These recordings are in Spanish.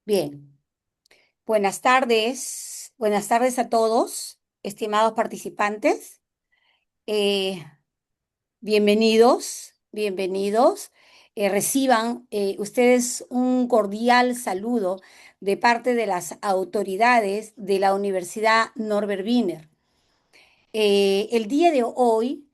Bien, buenas tardes a todos, estimados participantes. Eh, bienvenidos. Reciban ustedes un cordial saludo de parte de las autoridades de la Universidad Norbert Wiener. El día de hoy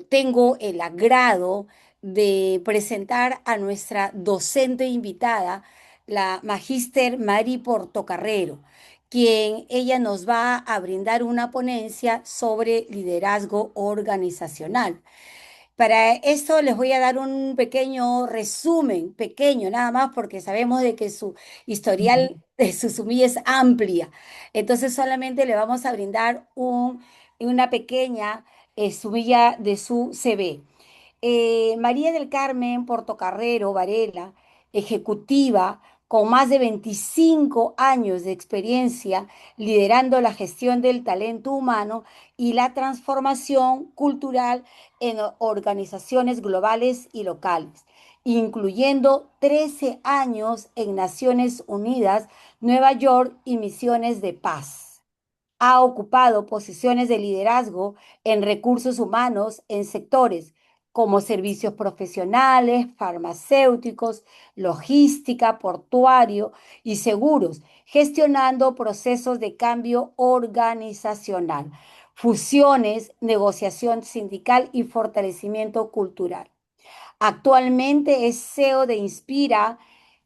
tengo el agrado de presentar a nuestra docente invitada, la magíster Mari Portocarrero, quien ella nos va a brindar una ponencia sobre liderazgo organizacional. Para esto les voy a dar un pequeño resumen, pequeño nada más, porque sabemos de que su historial de Susumí es amplia. Entonces solamente le vamos a brindar una pequeña subilla de su CV. María del Carmen Portocarrero Varela, ejecutiva con más de 25 años de experiencia liderando la gestión del talento humano y la transformación cultural en organizaciones globales y locales, incluyendo 13 años en Naciones Unidas, Nueva York y misiones de paz. Ha ocupado posiciones de liderazgo en recursos humanos en sectores como servicios profesionales, farmacéuticos, logística, portuario y seguros, gestionando procesos de cambio organizacional, fusiones, negociación sindical y fortalecimiento cultural. Actualmente es CEO de Inspira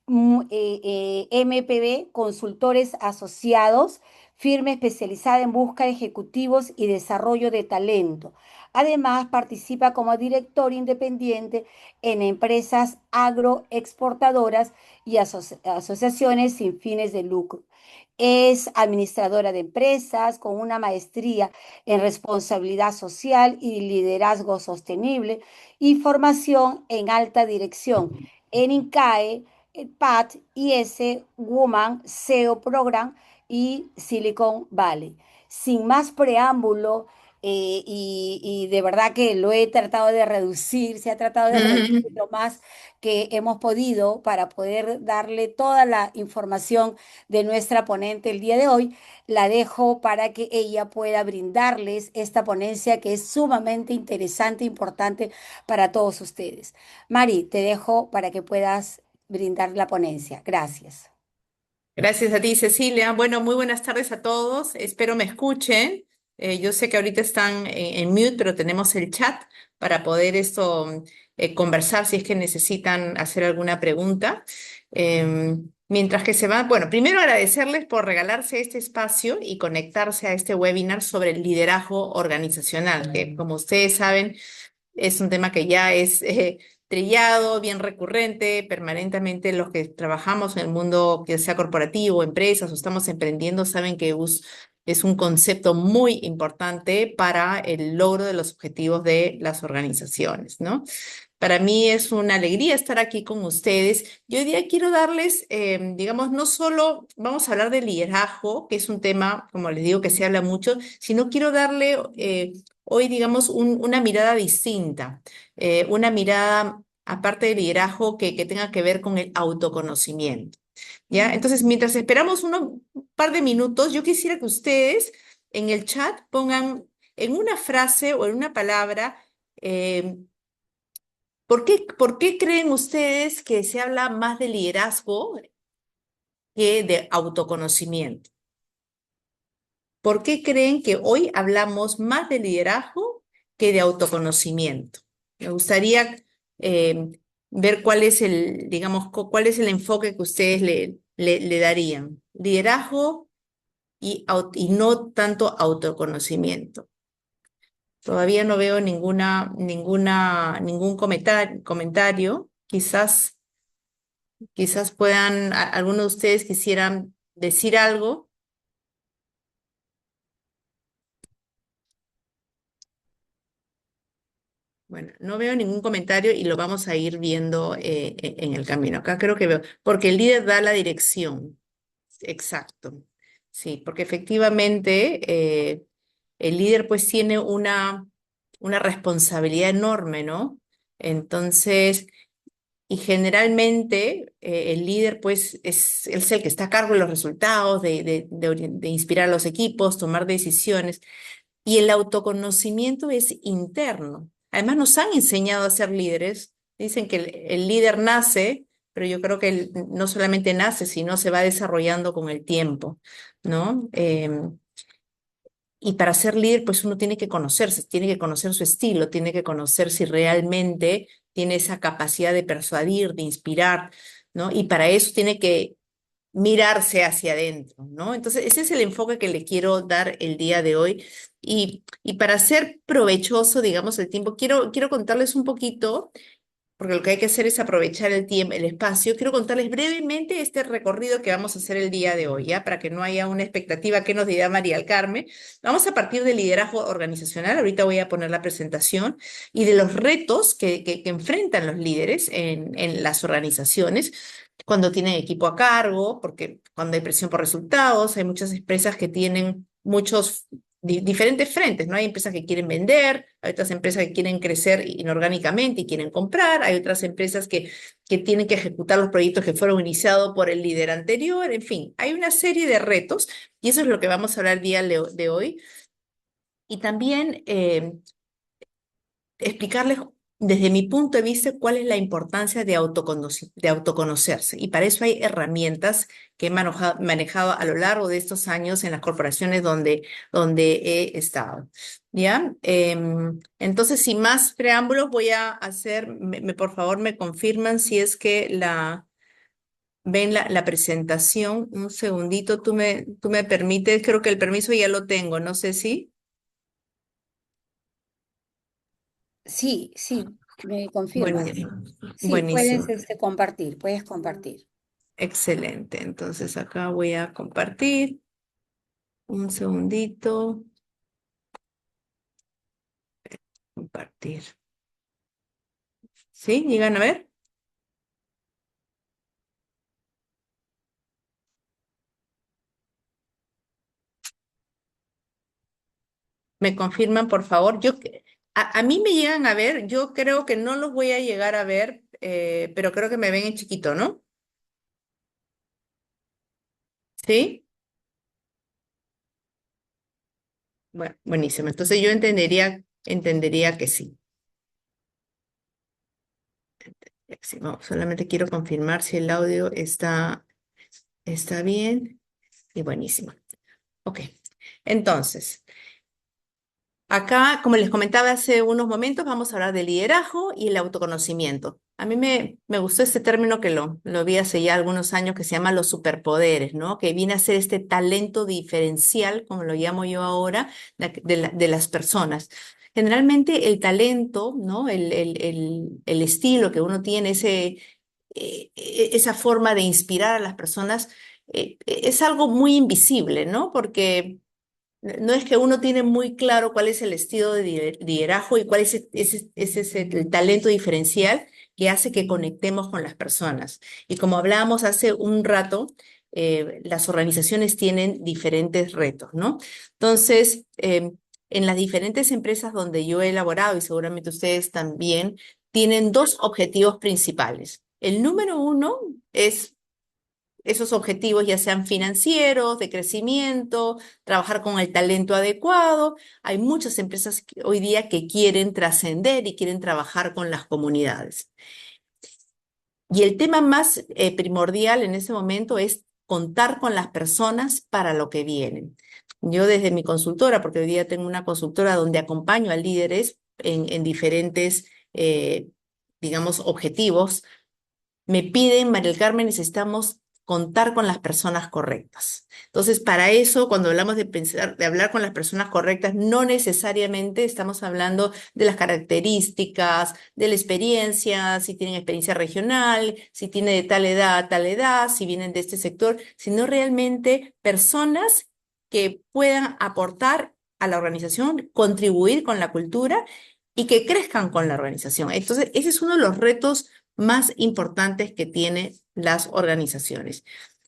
MPB, consultores asociados, firma especializada en busca de ejecutivos y desarrollo de talento. Además, participa como director independiente en empresas agroexportadoras y asociaciones sin fines de lucro. Es administradora de empresas con una maestría en responsabilidad social y liderazgo sostenible y formación en alta dirección en INCAE, PAT, IS, Woman, SEO Program y Silicon Valley. Sin más preámbulo, y de verdad que lo he tratado de reducir, se ha tratado de reducir Mm. lo más que hemos podido para poder darle toda la información de nuestra ponente el día de hoy. La dejo para que ella pueda brindarles esta ponencia que es sumamente interesante e importante para todos ustedes. Mari, te dejo para que puedas brindar la ponencia. Gracias. Gracias a ti, Cecilia. Bueno, muy buenas tardes a todos. Espero me escuchen. Yo sé que ahorita están en mute, pero tenemos el chat para poder conversar si es que necesitan hacer alguna pregunta. Mientras que se va, bueno, primero agradecerles por regalarse este espacio y conectarse a este webinar sobre el liderazgo organizacional, que como ustedes saben, es un tema que ya es trillado, bien recurrente, permanentemente los que trabajamos en el mundo, que sea corporativo, empresas o estamos emprendiendo, saben que es un concepto muy importante para el logro de los objetivos de las organizaciones, ¿no? Para mí es una alegría estar aquí con ustedes. Yo hoy día quiero darles, digamos, no solo vamos a hablar de liderazgo, que es un tema, como les digo, que se habla mucho, sino quiero darle hoy, digamos, una mirada distinta, una mirada aparte del liderazgo que tenga que ver con el autoconocimiento. ¿Ya? Entonces, mientras esperamos un par de minutos, yo quisiera que ustedes en el chat pongan en una frase o en una palabra. ¿Por qué creen ustedes que se habla más de liderazgo que de autoconocimiento? ¿Por qué creen que hoy hablamos más de liderazgo que de autoconocimiento? Me gustaría eh, ver cuál es digamos, cuál es el enfoque que ustedes le darían. Liderazgo y no tanto autoconocimiento. Todavía no veo ningún comentario. Quizás puedan, algunos de ustedes quisieran decir algo. Bueno, no veo ningún comentario y lo vamos a ir viendo en el camino. Acá creo que veo, porque el líder da la dirección. Exacto. Sí, porque efectivamente el líder pues tiene una responsabilidad enorme, ¿no? Entonces, y generalmente el líder pues es el que está a cargo de los resultados, de inspirar a los equipos, tomar decisiones. Y el autoconocimiento es interno. Además, nos han enseñado a ser líderes. Dicen que el líder nace, pero yo creo que no solamente nace, sino se va desarrollando con el tiempo, ¿no? Y para ser líder, pues uno tiene que conocerse, tiene que conocer su estilo, tiene que conocer si realmente tiene esa capacidad de persuadir, de inspirar, ¿no? Y para eso tiene que mirarse hacia adentro, ¿no? Entonces, ese es el enfoque que le quiero dar el día de hoy. Y para ser provechoso, digamos, el tiempo, quiero contarles un poquito, porque lo que hay que hacer es aprovechar el tiempo, el espacio. Quiero contarles brevemente este recorrido que vamos a hacer el día de hoy, ¿ya? Para que no haya una expectativa que nos dirá María del Carmen. Vamos a partir del liderazgo organizacional, ahorita voy a poner la presentación, y de los retos que enfrentan los líderes en las organizaciones cuando tienen equipo a cargo, porque cuando hay presión por resultados, hay muchas empresas que tienen muchos diferentes frentes, ¿no? Hay empresas que quieren vender, hay otras empresas que quieren crecer inorgánicamente y quieren comprar, hay otras empresas que tienen que ejecutar los proyectos que fueron iniciados por el líder anterior, en fin, hay una serie de retos y eso es lo que vamos a hablar el día de hoy. Y también explicarles desde mi punto de vista cuál es la importancia de autoconocerse. Y para eso hay herramientas que he manejado a lo largo de estos años en las corporaciones donde he estado. ¿Ya? Entonces, sin más preámbulos, voy a hacer, por favor, me confirman si es que ven la presentación. Un segundito, tú me permites, creo que el permiso ya lo tengo, no sé si. Sí, sí, me confirmas. Buenísimo. Sí, puedes Buenísimo. compartir, puedes compartir. Excelente. Entonces acá voy a compartir. Un segundito. Compartir. ¿Sí? ¿Llegan a ver? ¿Me confirman, por favor? A mí me llegan a ver. Yo creo que no los voy a llegar a ver, pero creo que me ven en chiquito, ¿no? ¿Sí? Bueno, buenísimo. Entonces yo entendería que sí. Sí, no, solamente quiero confirmar si el audio está bien. Y buenísimo. Ok. Entonces. Acá, como les comentaba hace unos momentos, vamos a hablar del liderazgo y el autoconocimiento. A mí me gustó este término que lo vi hace ya algunos años que se llama los superpoderes, ¿no? Que viene a ser este talento diferencial, como lo llamo yo ahora, de las personas. Generalmente el talento, ¿no? El estilo que uno tiene, esa forma de inspirar a las personas, es algo muy invisible, ¿no? Porque no es que uno tiene muy claro cuál es el estilo de liderazgo y cuál es ese es el talento diferencial que hace que conectemos con las personas. Y como hablábamos hace un rato, las organizaciones tienen diferentes retos, ¿no? Entonces, en las diferentes empresas donde yo he elaborado, y seguramente ustedes también, tienen dos objetivos principales. El número uno es esos objetivos, ya sean financieros, de crecimiento, trabajar con el talento adecuado. Hay muchas empresas hoy día que quieren trascender y quieren trabajar con las comunidades. Y el tema más primordial en ese momento es contar con las personas para lo que vienen. Yo desde mi consultora, porque hoy día tengo una consultora donde acompaño a líderes en diferentes, digamos, objetivos, me piden, María del Carmen, necesitamos contar con las personas correctas. Entonces, para eso, cuando hablamos de pensar, de hablar con las personas correctas, no necesariamente estamos hablando de las características, de la experiencia, si tienen experiencia regional, si tienen de tal edad, si vienen de este sector, sino realmente personas que puedan aportar a la organización, contribuir con la cultura y que crezcan con la organización. Entonces, ese es uno de los retos más importantes que tienen las organizaciones.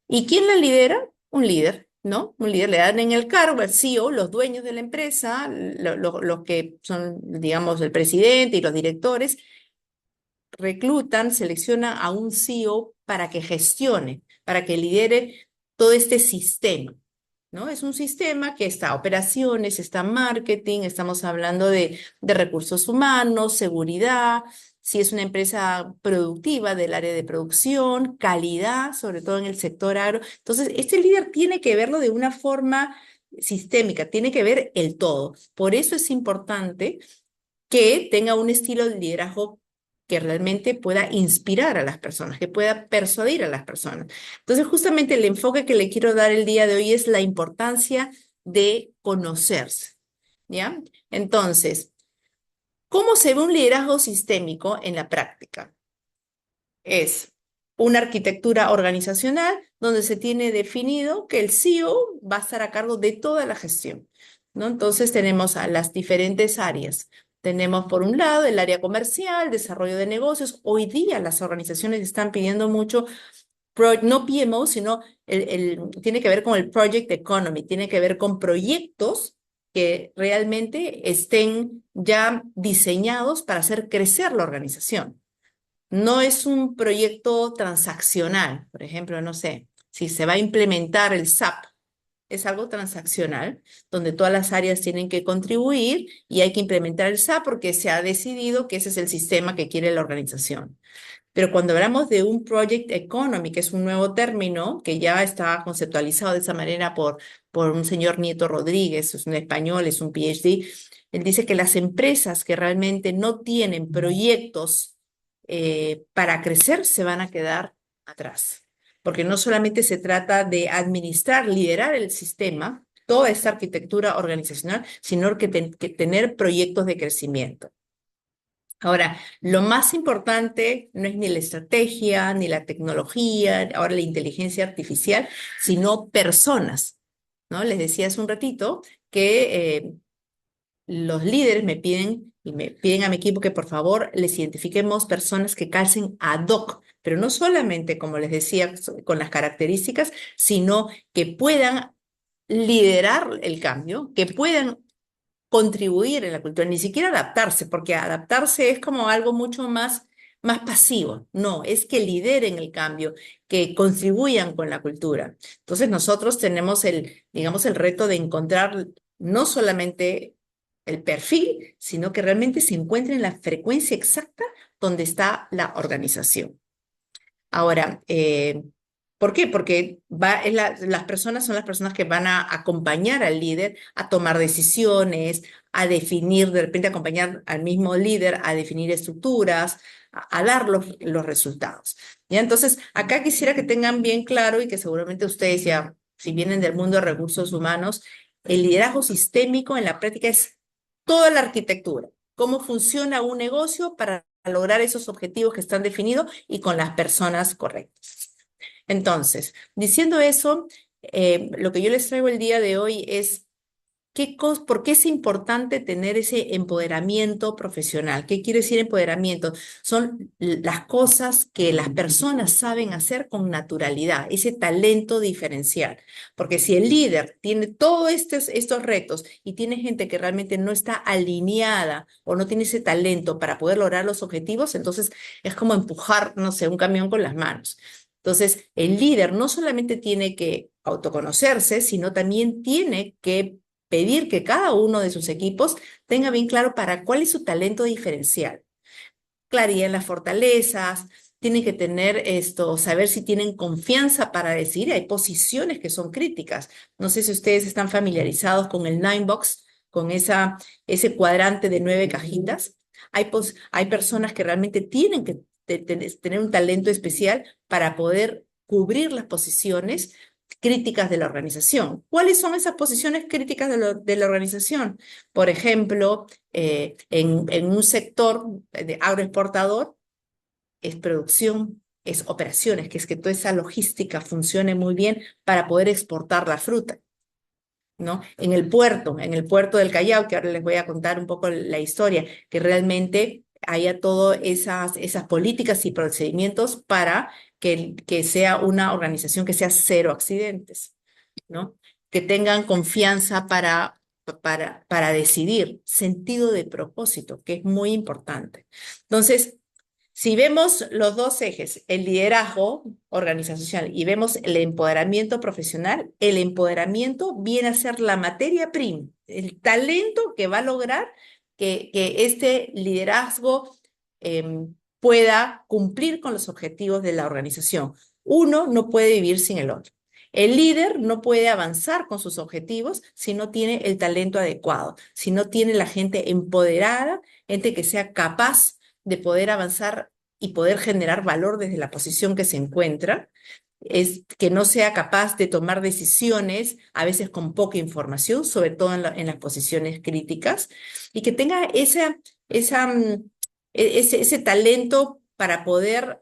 ¿Y quién la lidera? Un líder, ¿no? Un líder le dan en el cargo al CEO, los dueños de la empresa, los que son, digamos, el presidente y los directores, reclutan, seleccionan a un CEO para que gestione, para que lidere todo este sistema, ¿no? Es un sistema que está operaciones, está marketing, estamos hablando de recursos humanos, seguridad, si es una empresa productiva del área de producción, calidad, sobre todo en el sector agro. Entonces, este líder tiene que verlo de una forma sistémica, tiene que ver el todo. Por eso es importante que tenga un estilo de liderazgo que realmente pueda inspirar a las personas, que pueda persuadir a las personas. Entonces, justamente el enfoque que le quiero dar el día de hoy es la importancia de conocerse, ¿ya? Entonces, ¿cómo se ve un liderazgo sistémico en la práctica? Es una arquitectura organizacional donde se tiene definido que el CEO va a estar a cargo de toda la gestión, ¿no? Entonces tenemos a las diferentes áreas. Tenemos por un lado el área comercial, desarrollo de negocios. Hoy día las organizaciones están pidiendo mucho, no PMO, sino tiene que ver con el Project Economy, tiene que ver con proyectos que realmente estén ya diseñados para hacer crecer la organización. No es un proyecto transaccional, por ejemplo, no sé, si se va a implementar el SAP, es algo transaccional, donde todas las áreas tienen que contribuir y hay que implementar el SAP porque se ha decidido que ese es el sistema que quiere la organización. Pero cuando hablamos de un Project Economy, que es un nuevo término que ya está conceptualizado de esa manera por un señor Nieto Rodríguez, es un español, es un PhD, él dice que las empresas que realmente no tienen proyectos para crecer se van a quedar atrás. Porque no solamente se trata de administrar, liderar el sistema, toda esta arquitectura organizacional, sino que tener proyectos de crecimiento. Ahora, lo más importante no es ni la estrategia, ni la tecnología, ahora la inteligencia artificial, sino personas, ¿no? Les decía hace un ratito que los líderes me piden y me piden a mi equipo que por favor les identifiquemos personas que calcen ad hoc, pero no solamente, como les decía, con las características, sino que puedan liderar el cambio, que puedan contribuir en la cultura, ni siquiera adaptarse, porque adaptarse es como algo mucho más pasivo. No, es que lideren el cambio, que contribuyan con la cultura. Entonces nosotros tenemos digamos, el reto de encontrar no solamente el perfil, sino que realmente se encuentre en la frecuencia exacta donde está la organización. Ahora, ¿por qué? Porque las personas son las personas que van a acompañar al líder a tomar decisiones, a definir, de repente acompañar al mismo líder a definir estructuras, a dar los resultados. ¿Ya? Entonces, acá quisiera que tengan bien claro y que seguramente ustedes ya, si vienen del mundo de recursos humanos, el liderazgo sistémico en la práctica es toda la arquitectura, cómo funciona un negocio para lograr esos objetivos que están definidos y con las personas correctas. Entonces, diciendo eso, lo que yo les traigo el día de hoy es ¿por qué es importante tener ese empoderamiento profesional? ¿Qué quiere decir empoderamiento? Son las cosas que las personas saben hacer con naturalidad, ese talento diferencial. Porque si el líder tiene todos estos retos y tiene gente que realmente no está alineada o no tiene ese talento para poder lograr los objetivos, entonces es como empujar, no sé, un camión con las manos. Entonces, el líder no solamente tiene que autoconocerse, sino también tiene que pedir que cada uno de sus equipos tenga bien claro para cuál es su talento diferencial. Claridad en las fortalezas, tienen que tener esto, saber si tienen confianza para decir, hay posiciones que son críticas. No sé si ustedes están familiarizados con el Nine Box, con ese cuadrante de 9 cajitas. Hay personas que realmente tienen que tener un talento especial para poder cubrir las posiciones críticas de la organización. ¿Cuáles son esas posiciones críticas de la organización? Por ejemplo, en un sector de agroexportador, es producción, es operaciones, que es que toda esa logística funcione muy bien para poder exportar la fruta, ¿no? En el puerto del Callao, que ahora les voy a contar un poco la historia, que realmente haya todas esas políticas y procedimientos para que sea una organización que sea cero accidentes, ¿no? Que tengan confianza para decidir, sentido de propósito, que es muy importante. Entonces, Si vemos los dos ejes, el liderazgo organizacional y vemos el empoderamiento profesional, el empoderamiento viene a ser la materia prima, el talento que va a lograr que este liderazgo pueda cumplir con los objetivos de la organización. Uno no puede vivir sin el otro. El líder no puede avanzar con sus objetivos si no tiene el talento adecuado, si no tiene la gente empoderada, gente que sea capaz de poder avanzar y poder generar valor desde la posición que se encuentra, es que no sea capaz de tomar decisiones, a veces con poca información, sobre todo en las posiciones críticas, y que tenga ese talento para poder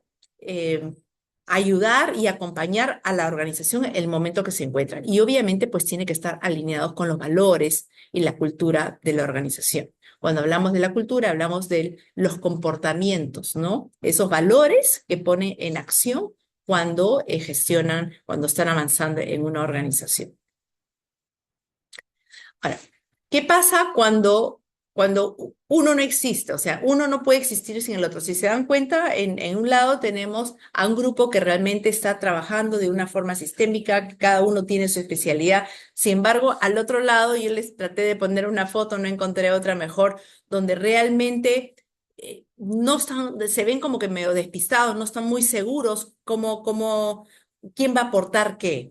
ayudar y acompañar a la organización en el momento que se encuentra. Y obviamente, pues tiene que estar alineados con los valores y la cultura de la organización. Cuando hablamos de la cultura, hablamos de los comportamientos, ¿no? Esos valores que pone en acción cuando gestionan, cuando están avanzando en una organización. Ahora, ¿qué pasa cuando uno no existe? O sea, uno no puede existir sin el otro. Si se dan cuenta, en un lado tenemos a un grupo que realmente está trabajando de una forma sistémica, que cada uno tiene su especialidad. Sin embargo, al otro lado, yo les traté de poner una foto, no encontré otra mejor, donde realmente no están, se ven como que medio despistados, no están muy seguros quién va a aportar qué.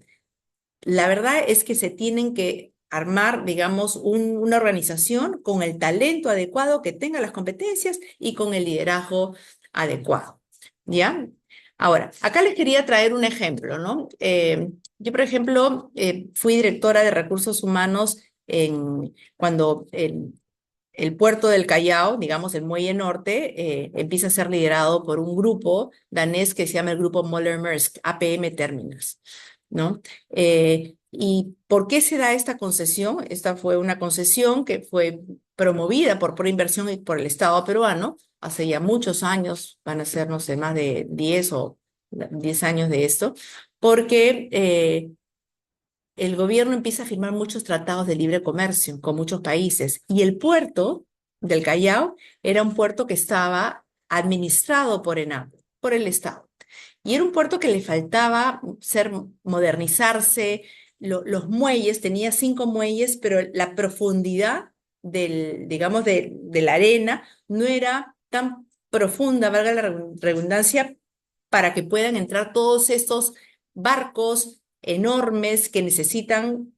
La verdad es que se tienen que armar, digamos, una organización con el talento adecuado, que tenga las competencias y con el liderazgo adecuado. ¿Ya? Ahora, acá les quería traer un ejemplo, ¿no? Yo, por ejemplo, fui directora de recursos humanos cuando el puerto del Callao, digamos, el Muelle Norte, empieza a ser liderado por un grupo danés que se llama el Grupo Møller-Mærsk, APM Terminals, ¿no? ¿Y por qué se da esta concesión? Esta fue una concesión que fue promovida por inversión y por el Estado peruano hace ya muchos años, van a ser, no sé, más de 10 años de esto, porque el gobierno empieza a firmar muchos tratados de libre comercio con muchos países y el puerto del Callao era un puerto que estaba administrado por ENAP, por el Estado. Y era un puerto que le faltaba modernizarse, los muelles, tenía 5 muelles, pero la profundidad digamos, de la arena no era tan profunda, valga la redundancia, para que puedan entrar todos estos barcos enormes que necesitan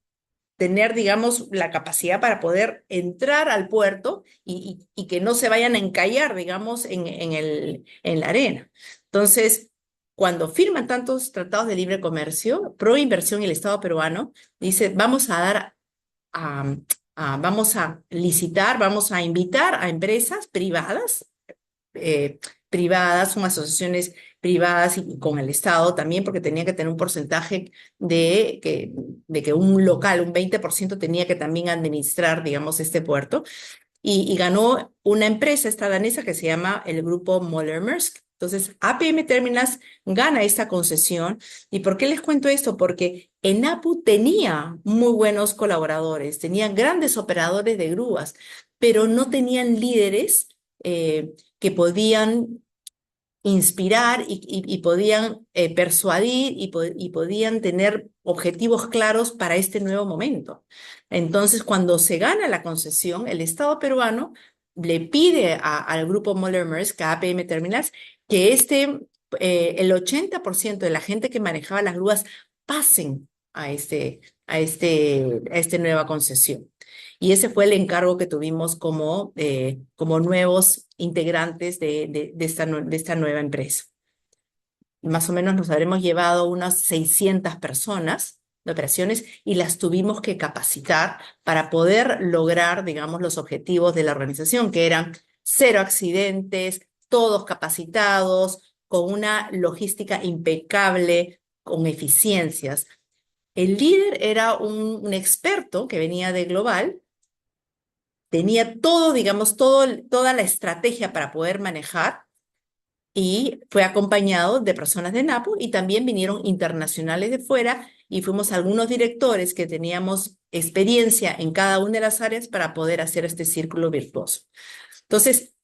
tener, digamos, la capacidad para poder entrar al puerto y que no se vayan a encallar, digamos, en la arena. Entonces, cuando firman tantos tratados de libre comercio, pro inversión y el Estado peruano dice, vamos a dar a, vamos a licitar, vamos a invitar a empresas eh, privadas, son asociaciones privadas y con el Estado también, porque tenía que tener un porcentaje de que un local, un 20% tenía que también administrar, digamos, este puerto. Y ganó una empresa esta danesa que se llama el Grupo Møller-Mærsk. Entonces, APM Terminals gana esta concesión. ¿Y por qué les cuento esto? Porque ENAPU tenía muy buenos colaboradores, tenían grandes operadores de grúas, pero no tenían líderes que podían inspirar y podían persuadir y podían tener objetivos claros para este nuevo momento. Entonces, cuando se gana la concesión, el Estado peruano le pide al grupo Møller-Mærsk, a APM Terminals, que el 80% de la gente que manejaba las grúas pasen a esta nueva concesión. Y ese fue el encargo que tuvimos como nuevos integrantes de esta nueva empresa. Más o menos nos habremos llevado unas 600 personas de operaciones y las tuvimos que capacitar para poder lograr, digamos, los objetivos de la organización, que eran 0 accidentes, todos capacitados, con una logística impecable, con eficiencias. El líder era un experto que venía de Global, tenía todo, digamos, toda la estrategia para poder manejar y fue acompañado de personas de NAPO y también vinieron internacionales de fuera y fuimos algunos directores que teníamos experiencia en cada una de las áreas para poder hacer este círculo virtuoso. Entonces,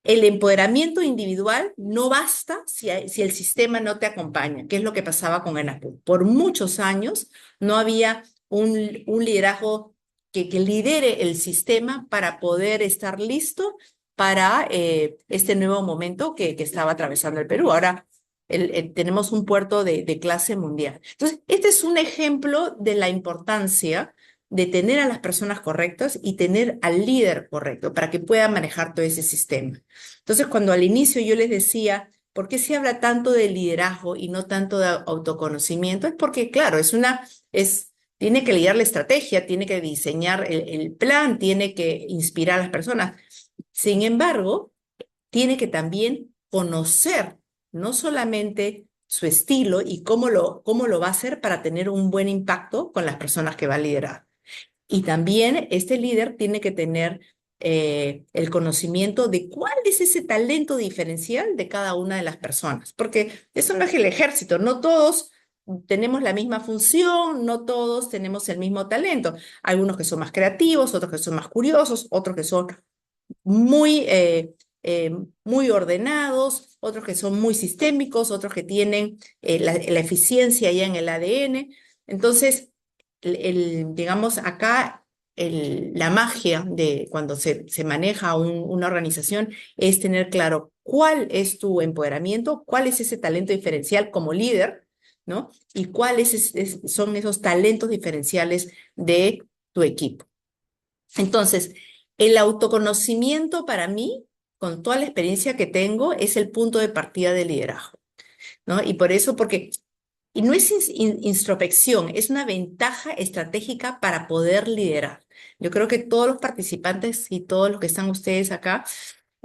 el empoderamiento individual no basta si el sistema no te acompaña, que es lo que pasaba con ENAPUC. Por muchos años no había un liderazgo que lidere el sistema para poder estar listo para este nuevo momento que estaba atravesando el Perú. Ahora tenemos un puerto de clase mundial. Entonces, este es un ejemplo de la importancia de tener a las personas correctas y tener al líder correcto para que pueda manejar todo ese sistema. Entonces, cuando al inicio yo les decía, ¿por qué se habla tanto de liderazgo y no tanto de autoconocimiento? Es porque, claro, tiene que liderar la estrategia, tiene que diseñar el plan, tiene que inspirar a las personas. Sin embargo, tiene que también conocer no solamente su estilo y cómo lo va a hacer para tener un buen impacto con las personas que va a liderar. Y también este líder tiene que tener el conocimiento de cuál es ese talento diferencial de cada una de las personas, porque eso no es el ejército, no todos tenemos la misma función, no todos tenemos el mismo talento. Algunos que son más creativos, otros que son más curiosos, otros que son muy, muy ordenados, otros que son muy sistémicos, otros que tienen la eficiencia ya en el ADN. Entonces, digamos, acá la magia de cuando se maneja una organización es tener claro cuál es tu empoderamiento, cuál es ese talento diferencial como líder, ¿no? Y cuáles son esos talentos diferenciales de tu equipo. Entonces, el autoconocimiento para mí, con toda la experiencia que tengo, es el punto de partida del liderazgo, ¿no? Y por eso, y no es introspección, es una ventaja estratégica para poder liderar. Yo creo que todos los participantes y todos los que están ustedes acá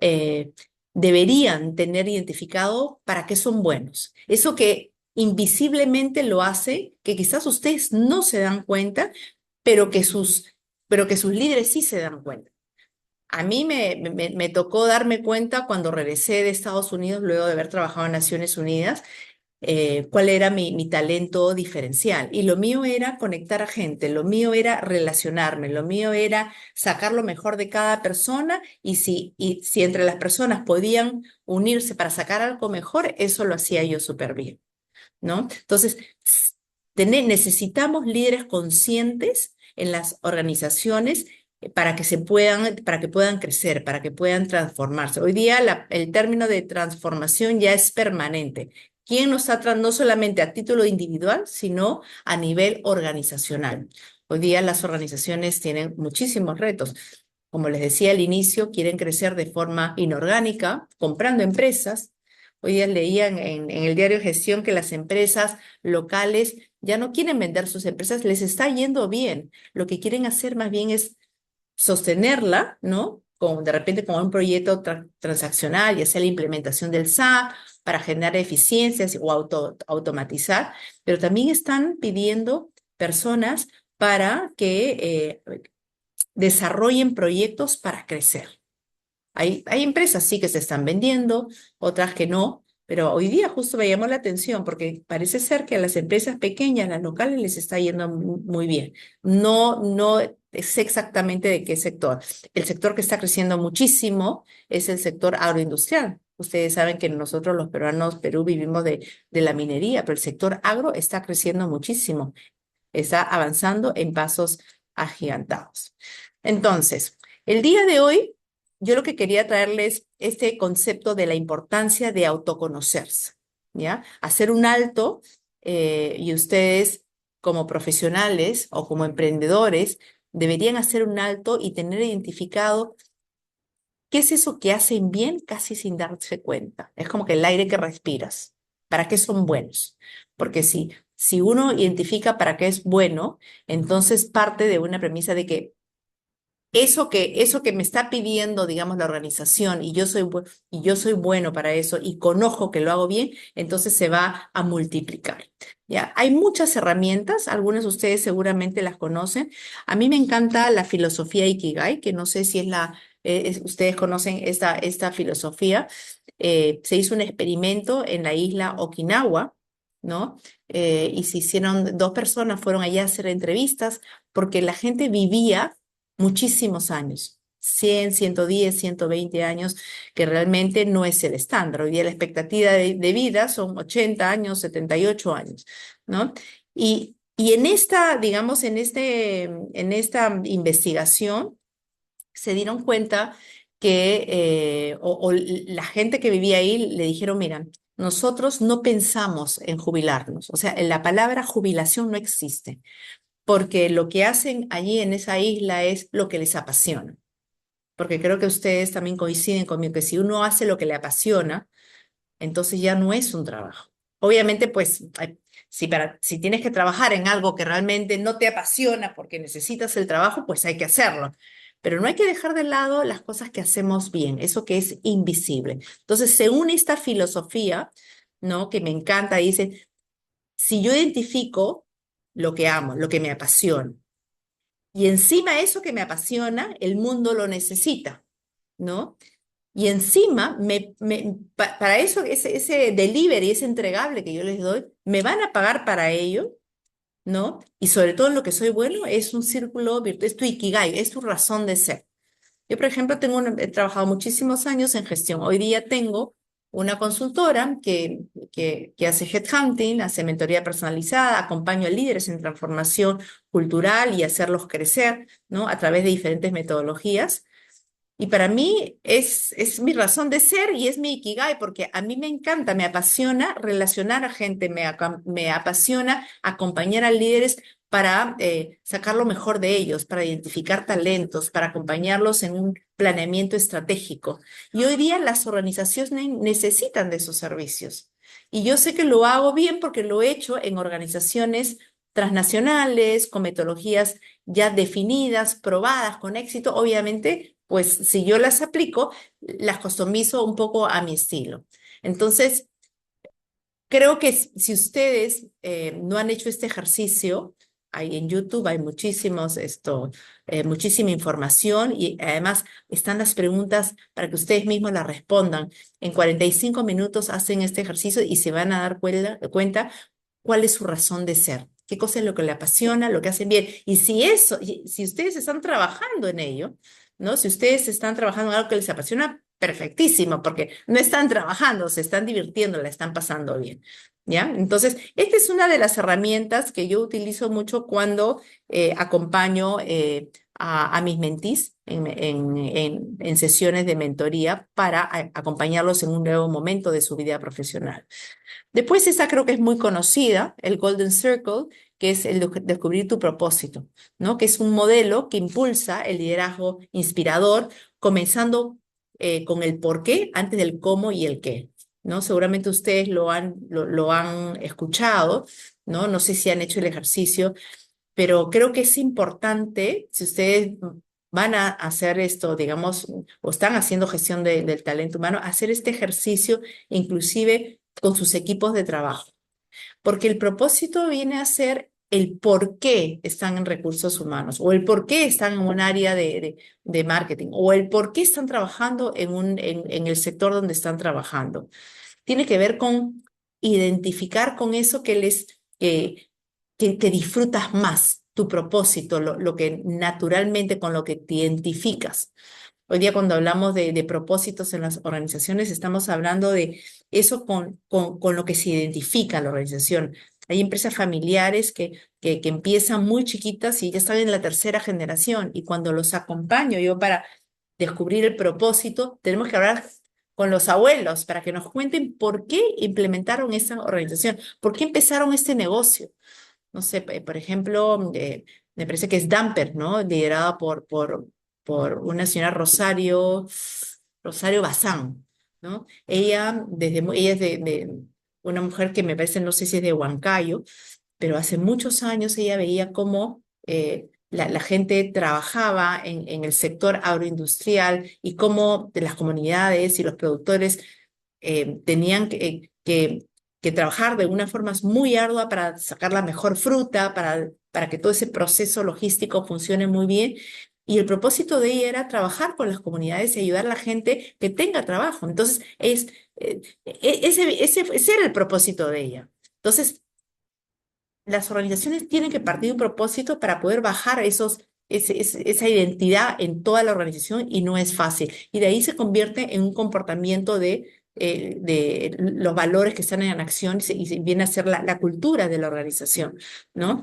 eh, deberían tener identificado para qué son buenos. Eso que invisiblemente lo hace, que quizás ustedes no se dan cuenta, pero que pero que sus líderes sí se dan cuenta. A mí me tocó darme cuenta cuando regresé de Estados Unidos, luego de haber trabajado en Naciones Unidas, cuál era mi talento diferencial. Y lo mío era conectar a gente, lo mío era relacionarme, lo mío era sacar lo mejor de cada persona y si entre las personas podían unirse para sacar algo mejor, eso lo hacía yo súper bien, ¿no? Entonces, necesitamos líderes conscientes en las organizaciones para que puedan crecer, para que puedan transformarse. Hoy día el término de transformación ya es permanente. ¿Quién nos está no solamente a título individual, sino a nivel organizacional? Hoy día las organizaciones tienen muchísimos retos. Como les decía al inicio, quieren crecer de forma inorgánica, comprando empresas. Hoy día leían en el diario Gestión que las empresas locales ya no quieren vender sus empresas, les está yendo bien. Lo que quieren hacer más bien es sostenerla, ¿no? De repente con un proyecto transaccional, ya sea la implementación del SAP para generar eficiencias o automatizar, pero también están pidiendo personas para que desarrollen proyectos para crecer. Hay empresas sí que se están vendiendo, otras que no, pero hoy día justo me llamó la atención porque parece ser que a las empresas pequeñas, las locales, les está yendo muy bien. No sé exactamente de qué sector. El sector que está creciendo muchísimo es el sector agroindustrial. Ustedes saben que nosotros los peruanos, Perú, vivimos de la minería, pero el sector agro está creciendo muchísimo, está avanzando en pasos agigantados. Entonces, el día de hoy, yo lo que quería traerles este concepto de la importancia de autoconocerse, ¿ya? Hacer un alto y ustedes como profesionales o como emprendedores deberían hacer un alto y tener identificado qué es eso que hacen bien casi sin darse cuenta. Es como que el aire que respiras. ¿Para qué son buenos? Porque si uno identifica para qué es bueno, entonces parte de una premisa de que eso que me está pidiendo, digamos, la organización y yo soy bueno para eso y conozco que lo hago bien, entonces se va a multiplicar. ¿Ya? Hay muchas herramientas, algunas de ustedes seguramente las conocen. A mí me encanta la filosofía Ikigai, que no sé si ustedes conocen esta filosofía. Se hizo un experimento en la isla Okinawa, ¿no? Y se hicieron, dos personas fueron allá a hacer entrevistas porque la gente vivía muchísimos años. 100, 110, 120 años, que realmente no es el estándar. Hoy día la expectativa de vida son 80 años, 78 años, ¿no? Y en esta, digamos, en esta investigación se dieron cuenta que, o la gente que vivía ahí le dijeron, mira, nosotros no pensamos en jubilarnos, o sea, la palabra jubilación no existe, porque lo que hacen allí en esa isla es lo que les apasiona, porque creo que ustedes también coinciden conmigo que si uno hace lo que le apasiona, entonces ya no es un trabajo. Obviamente, pues, si tienes que trabajar en algo que realmente no te apasiona porque necesitas el trabajo, pues hay que hacerlo. Pero no hay que dejar de lado las cosas que hacemos bien, eso que es invisible. Entonces, según esta filosofía, ¿no? Que me encanta, dice, si yo identifico lo que amo, lo que me apasiona, y encima eso que me apasiona, el mundo lo necesita, ¿no? Y encima, para eso, ese delivery, ese entregable que yo les doy, me van a pagar para ello, ¿no? Y sobre todo en lo que soy bueno, es un círculo virtuoso, es tu ikigai, es tu razón de ser. Yo, por ejemplo, he trabajado muchísimos años en gestión. Hoy día tengo una consultora que hace headhunting, hace mentoría personalizada, acompaño a líderes en transformación cultural y hacerlos crecer, ¿no? A través de diferentes metodologías. Y para mí es mi razón de ser y es mi ikigai, porque a mí me encanta, me apasiona relacionar a gente, me apasiona acompañar a líderes para sacar lo mejor de ellos, para identificar talentos, para acompañarlos en un planeamiento estratégico. Y hoy día las organizaciones necesitan de esos servicios. Y yo sé que lo hago bien porque lo he hecho en organizaciones transnacionales, con metodologías ya definidas, probadas con éxito, obviamente, pues si yo las aplico, las customizo un poco a mi estilo. Entonces, creo que si ustedes no han hecho este ejercicio, ahí en YouTube hay muchísima información y además están las preguntas para que ustedes mismos las respondan. En 45 minutos hacen este ejercicio y se van a dar cuenta cuál es su razón de ser, qué cosa es lo que le apasiona, lo que hacen bien. Y si ustedes están trabajando en ello, ¿no? Si ustedes están trabajando en algo que les apasiona, perfectísimo, porque no están trabajando, se están divirtiendo, la están pasando bien. ¿Ya? Entonces, esta es una de las herramientas que yo utilizo mucho cuando acompaño a mis mentees en sesiones de mentoría para acompañarlos en un nuevo momento de su vida profesional. Después, esa creo que es muy conocida, el Golden Circle, que es el de descubrir tu propósito, ¿no? Que es un modelo que impulsa el liderazgo inspirador, comenzando con el por qué antes del cómo y el qué, ¿no? Seguramente ustedes lo han escuchado, ¿no? No sé si han hecho el ejercicio, pero creo que es importante, si ustedes van a hacer esto, digamos, o están haciendo gestión del talento humano, hacer este ejercicio inclusive con sus equipos de trabajo, porque el propósito viene a ser el por qué están en recursos humanos, o el por qué están en un área de marketing, o el por qué están trabajando en el sector donde están trabajando. Tiene que ver con identificar con eso que disfrutas más, tu propósito, lo que naturalmente con lo que te identificas. Hoy día cuando hablamos de propósitos en las organizaciones, estamos hablando de eso con lo que se identifica la organización. Hay empresas familiares que empiezan muy chiquitas y ya están en la tercera generación y cuando los acompaño yo para descubrir el propósito, tenemos que hablar con los abuelos para que nos cuenten por qué implementaron esa organización, por qué empezaron este negocio. No sé, por ejemplo, me parece que es Damper, ¿no? Liderada por una señora Rosario Bazán, ¿no? Ella es de una mujer que me parece, no sé si es de Huancayo, pero hace muchos años ella veía cómo la gente trabajaba en el sector agroindustrial y cómo de las comunidades y los productores tenían que trabajar de una forma muy ardua para sacar la mejor fruta, para que todo ese proceso logístico funcione muy bien. Y el propósito de ella era trabajar con las comunidades y ayudar a la gente que tenga trabajo. Entonces, ese era el propósito de ella. Entonces, las organizaciones tienen que partir de un propósito para poder bajar esa identidad en toda la organización y no es fácil. Y de ahí se convierte en un comportamiento de los valores que están en acción y viene a ser la cultura de la organización, ¿no?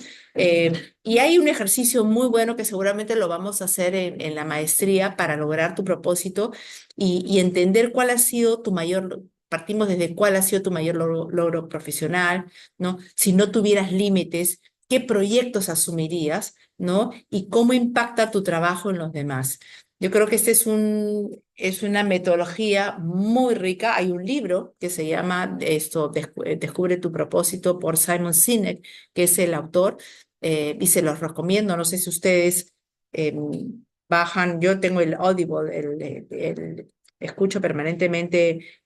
Y hay un ejercicio muy bueno que seguramente lo vamos a hacer en la maestría para lograr tu propósito y entender cuál ha sido tu mayor. Partimos desde cuál ha sido tu mayor logro profesional, ¿no? Si no tuvieras límites, ¿qué proyectos asumirías? ¿No? Y cómo impacta tu trabajo en los demás. Yo creo que es una metodología muy rica. Hay un libro que se llama Descubre tu propósito por Simon Sinek, que es el autor, y se los recomiendo. No sé si ustedes eh, bajan, yo tengo el Audible, escucho permanentemente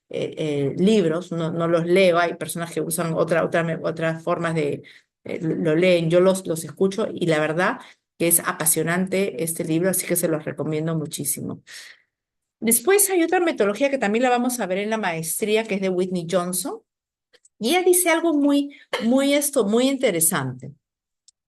libros, no los leo, hay personas que usan otras formas lo leen, yo los escucho y la verdad que es apasionante este libro, así que se los recomiendo muchísimo. Después hay otra metodología que también la vamos a ver en la maestría, que es de Whitney Johnson, y ella dice algo muy interesante.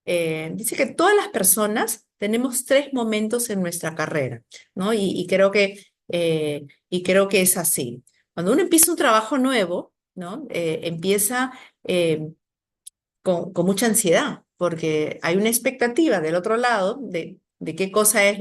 Dice que todas las personas tenemos tres momentos en nuestra carrera, ¿no? Y creo que es así. Cuando uno empieza un trabajo nuevo, ¿no? Empieza con mucha ansiedad, porque hay una expectativa del otro lado de qué cosa es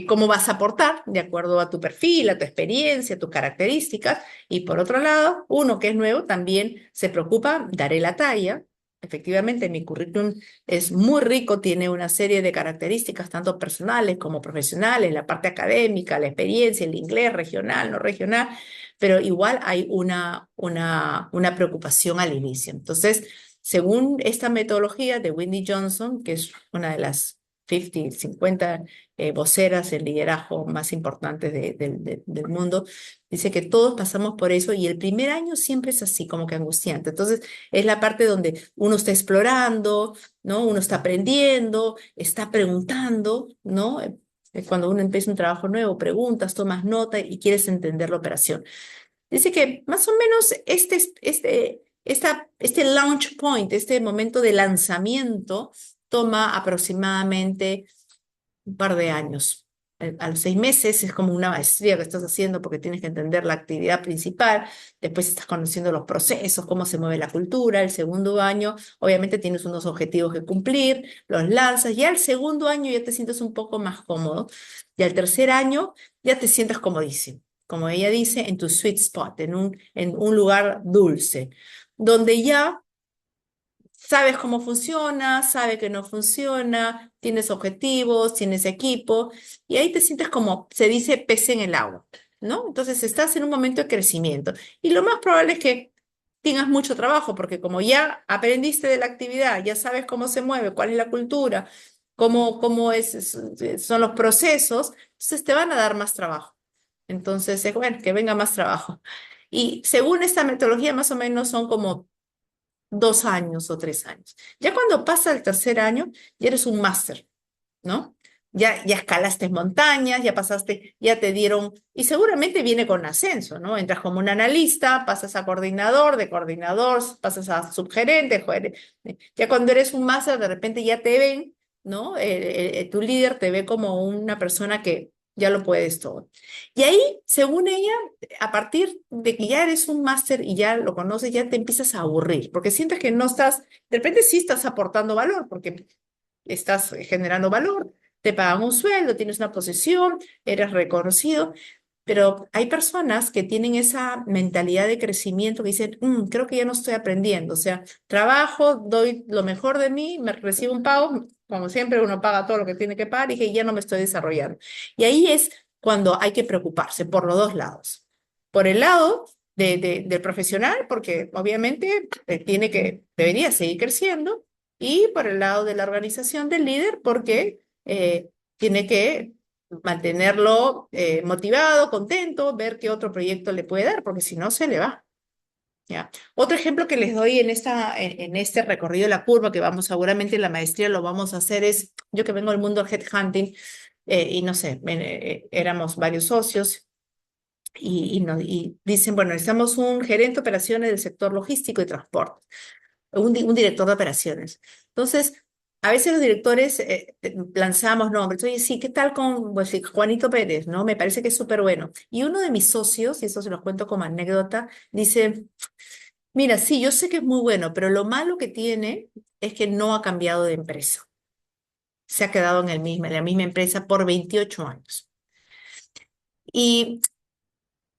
cómo vas a aportar de acuerdo a tu perfil, a tu experiencia, a tus características. Y por otro lado, uno que es nuevo también se preocupa, daré la talla. Efectivamente, mi currículum es muy rico, tiene una serie de características, tanto personales como profesionales, la parte académica, la experiencia, el inglés regional, no regional, pero igual hay una preocupación al inicio. Entonces, según esta metodología de Whitney Johnson, que es una de las 50 voceras en liderazgo más importantes del mundo, dice que todos pasamos por eso y el primer año siempre es así, como que angustiante. Entonces, es la parte donde uno está explorando, ¿no? Uno está aprendiendo, está preguntando, ¿no? Cuando uno empieza un trabajo nuevo, preguntas, tomas nota y quieres entender la operación. Dice que más o menos este launch point, este momento de lanzamiento, toma aproximadamente un par de años. A los 6 meses es como una maestría que estás haciendo porque tienes que entender la actividad principal, después estás conociendo los procesos, cómo se mueve la cultura. El segundo año, obviamente, tienes unos objetivos que cumplir, los lanzas, ya el segundo año ya te sientes un poco más cómodo, y al tercer año ya te sientes comodísimo, como ella dice, en tu sweet spot, en un lugar dulce, donde ya sabes cómo funciona, sabes que no funciona, tienes objetivos, tienes equipo, y ahí te sientes como, se dice, pez en el agua, ¿no? Entonces estás en un momento de crecimiento. Y lo más probable es que tengas mucho trabajo, porque como ya aprendiste de la actividad, ya sabes cómo se mueve, cuál es la cultura, son los procesos, entonces te van a dar más trabajo. Entonces, es bueno, que venga más trabajo. Y según esta metodología, más o menos son como 2 años o 3 años. Ya cuando pasa el tercer año, ya eres un máster, ¿no? Ya escalaste montañas, ya pasaste, ya te dieron, y seguramente viene con ascenso, ¿no? Entras como un analista, pasas a coordinador, de coordinador pasas a subgerente, ya cuando eres un máster, de repente ya te ven, ¿no? Tu líder te ve como una persona que ya lo puedes todo. Y ahí, según ella, a partir de que ya eres un máster y ya lo conoces, ya te empiezas a aburrir, porque sientes que no estás, de repente sí estás aportando valor, porque estás generando valor, te pagan un sueldo, tienes una posición, eres reconocido, pero hay personas que tienen esa mentalidad de crecimiento que dicen, creo que ya no estoy aprendiendo, o sea, trabajo, doy lo mejor de mí, me recibo un pago, como siempre uno paga todo lo que tiene que pagar y que ya no me estoy desarrollando. Y ahí es cuando hay que preocuparse por los dos lados. Por el lado del profesional, porque obviamente debería seguir creciendo, y por el lado de la organización del líder, porque tiene que mantenerlo motivado, contento, ver qué otro proyecto le puede dar, porque si no, se le va. ¿Ya? Otro ejemplo que les doy en este recorrido de la curva, que vamos seguramente en la maestría lo vamos a hacer, es yo que vengo del mundo del headhunting, y no sé, éramos varios socios y dicen, bueno, necesitamos un gerente de operaciones del sector logístico y transporte, un director de operaciones. Entonces, a veces los directores lanzamos nombres. Oye, sí, ¿qué tal con pues, sí, Juanito Pérez? ¿No? Me parece que es súper bueno. Y uno de mis socios, y eso se los cuento como anécdota, dice, mira, sí, yo sé que es muy bueno, pero lo malo que tiene es que no ha cambiado de empresa. Se ha quedado en la misma empresa por 28 años. Y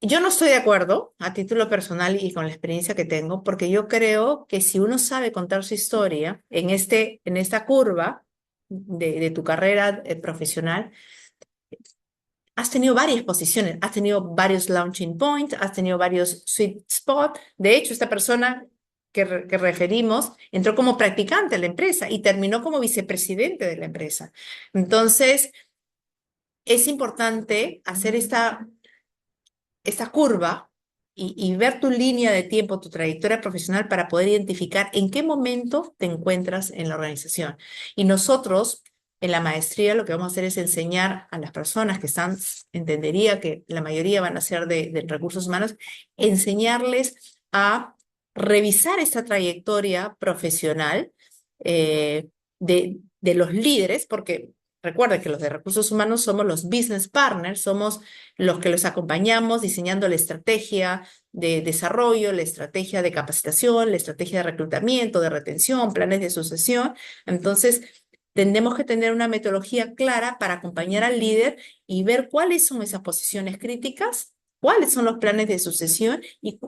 yo no estoy de acuerdo a título personal y con la experiencia que tengo, porque yo creo que si uno sabe contar su historia en esta curva de tu carrera profesional, has tenido varias posiciones, has tenido varios launching points, has tenido varios sweet spots. De hecho, esta persona que referimos entró como practicante a la empresa y terminó como vicepresidente de la empresa. Entonces, es importante hacer esta curva y ver tu línea de tiempo, tu trayectoria profesional para poder identificar en qué momento te encuentras en la organización. Y nosotros, en la maestría, lo que vamos a hacer es enseñar a las personas que están, entendería que la mayoría van a ser de recursos humanos, enseñarles a revisar esta trayectoria profesional de los líderes, porque recuerda que los de recursos humanos somos los business partners, somos los que los acompañamos diseñando la estrategia de desarrollo, la estrategia de capacitación, la estrategia de reclutamiento, de retención, planes de sucesión. Entonces, tenemos que tener una metodología clara para acompañar al líder y ver cuáles son esas posiciones críticas, cuáles son los planes de sucesión y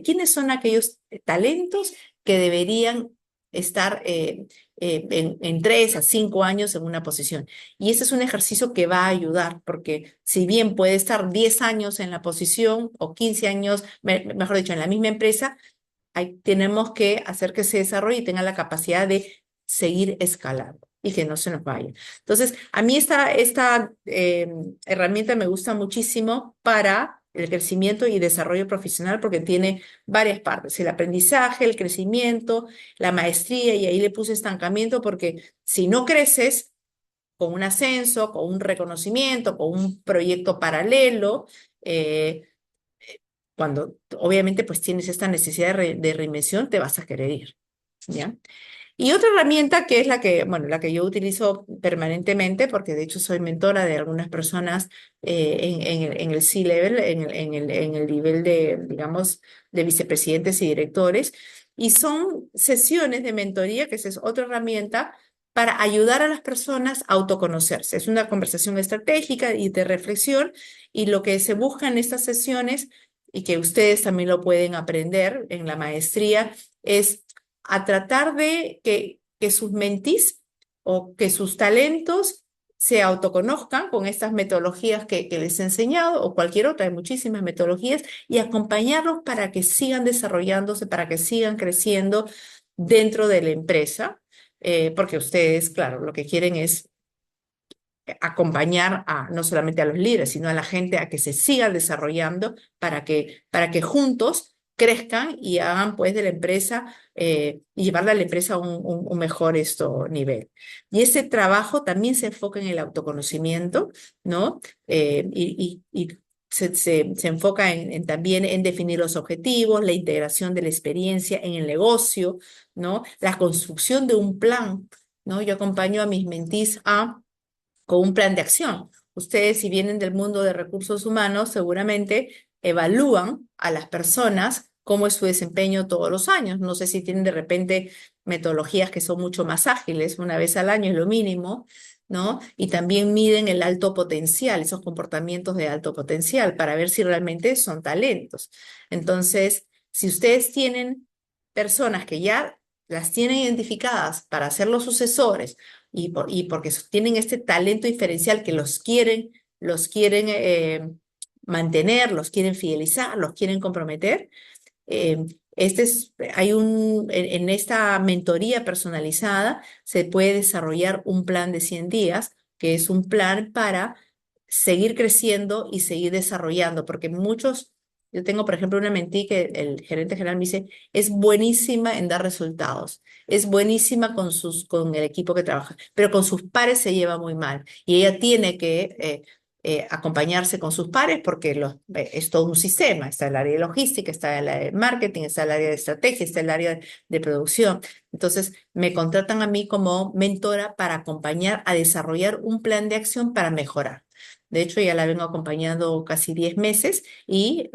quiénes son aquellos talentos que deberían estar en 3 a 5 años en una posición. Y ese es un ejercicio que va a ayudar, porque si bien puede estar 10 años en la posición o 15 años, mejor dicho, en la misma empresa, tenemos que hacer que se desarrolle y tenga la capacidad de seguir escalando y que no se nos vaya. Entonces, a mí esta herramienta me gusta muchísimo para el crecimiento y desarrollo profesional porque tiene varias partes, el aprendizaje, el crecimiento, la maestría, y ahí le puse estancamiento porque si no creces, con un ascenso, con un reconocimiento, con un proyecto paralelo, eh, cuando obviamente pues tienes esta necesidad de reinvención, te vas a querer ir, ¿ya? Y otra herramienta que es bueno, la que yo utilizo permanentemente, porque de hecho soy mentora de algunas personas en el C-level, en el nivel de, digamos, de vicepresidentes y directores, y son sesiones de mentoría, que esa es otra herramienta para ayudar a las personas a autoconocerse. Es una conversación estratégica y de reflexión, y lo que se busca en estas sesiones, y que ustedes también lo pueden aprender en la maestría, es a tratar de que sus mentis o que sus talentos se autoconozcan con estas metodologías que les he enseñado o cualquier otra, hay muchísimas metodologías, y acompañarlos para que sigan desarrollándose, para que sigan creciendo dentro de la empresa, porque ustedes, claro, lo que quieren es acompañar no solamente a los líderes, sino a la gente a que se siga desarrollando para que juntos crezcan y hagan pues de la empresa y llevarla a la empresa a un mejor nivel. Y ese trabajo también se enfoca en el autoconocimiento, ¿no? Y se enfoca también en definir los objetivos, la integración de la experiencia en el negocio, ¿no? La construcción de un plan, ¿no? Yo acompaño a mis mentees con un plan de acción. Ustedes, si vienen del mundo de recursos humanos, seguramente evalúan a las personas cómo es su desempeño todos los años. No sé si tienen de repente metodologías que son mucho más ágiles, una vez al año es lo mínimo, ¿no? Y también miden el alto potencial, esos comportamientos de alto potencial, para ver si realmente son talentos. Entonces, si ustedes tienen personas que ya las tienen identificadas para ser los sucesores, y porque tienen este talento diferencial que los quieren mantener, los quieren fidelizar, los quieren comprometer. eh, en esta mentoría personalizada se puede desarrollar un plan de 100 días, que es un plan para seguir creciendo y seguir desarrollando, porque yo tengo, por ejemplo, una mentí que el gerente general me dice, es buenísima en dar resultados, es buenísima con el equipo que trabaja, pero con sus pares se lleva muy mal y ella tiene que acompañarse con sus pares porque es todo un sistema. Está el área de logística, está el área de marketing, está el área de estrategia, está el área de producción. Entonces, me contratan a mí como mentora para acompañar a desarrollar un plan de acción para mejorar. De hecho, ya la vengo acompañando casi 10 meses y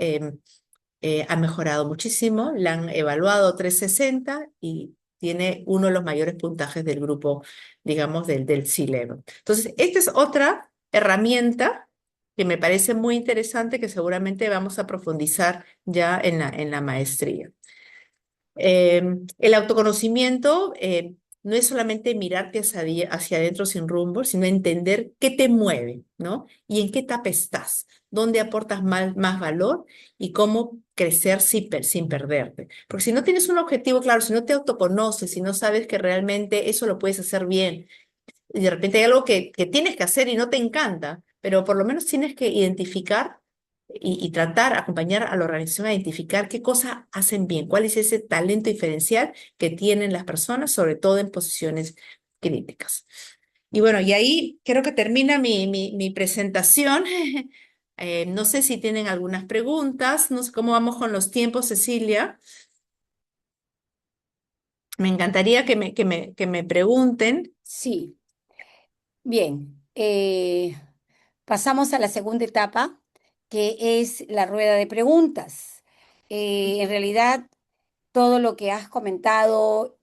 ha mejorado muchísimo. La han evaluado 360 y tiene uno de los mayores puntajes del grupo, digamos, del C-Level. Entonces, esta es otra herramienta que me parece muy interesante que seguramente vamos a profundizar ya en la maestría. El autoconocimiento no es solamente mirarte hacia adentro sin rumbo, sino entender qué te mueve, ¿no? Y en qué etapa estás, dónde aportas más valor y cómo crecer sin perderte. Porque si no tienes un objetivo claro, si no te autoconoces, si no sabes que realmente eso lo puedes hacer bien, y de repente hay algo que tienes que hacer y no te encanta, pero por lo menos tienes que identificar y tratar, acompañar a la organización a identificar qué cosas hacen bien, cuál es ese talento diferencial que tienen las personas, sobre todo en posiciones críticas. Y bueno, y ahí creo que termina mi presentación. No sé si tienen algunas preguntas, no sé cómo vamos con los tiempos, Cecilia. Me encantaría que me pregunten. Sí, bien. Pasamos a la segunda etapa, que es la rueda de preguntas. En realidad, todo lo que has comentado,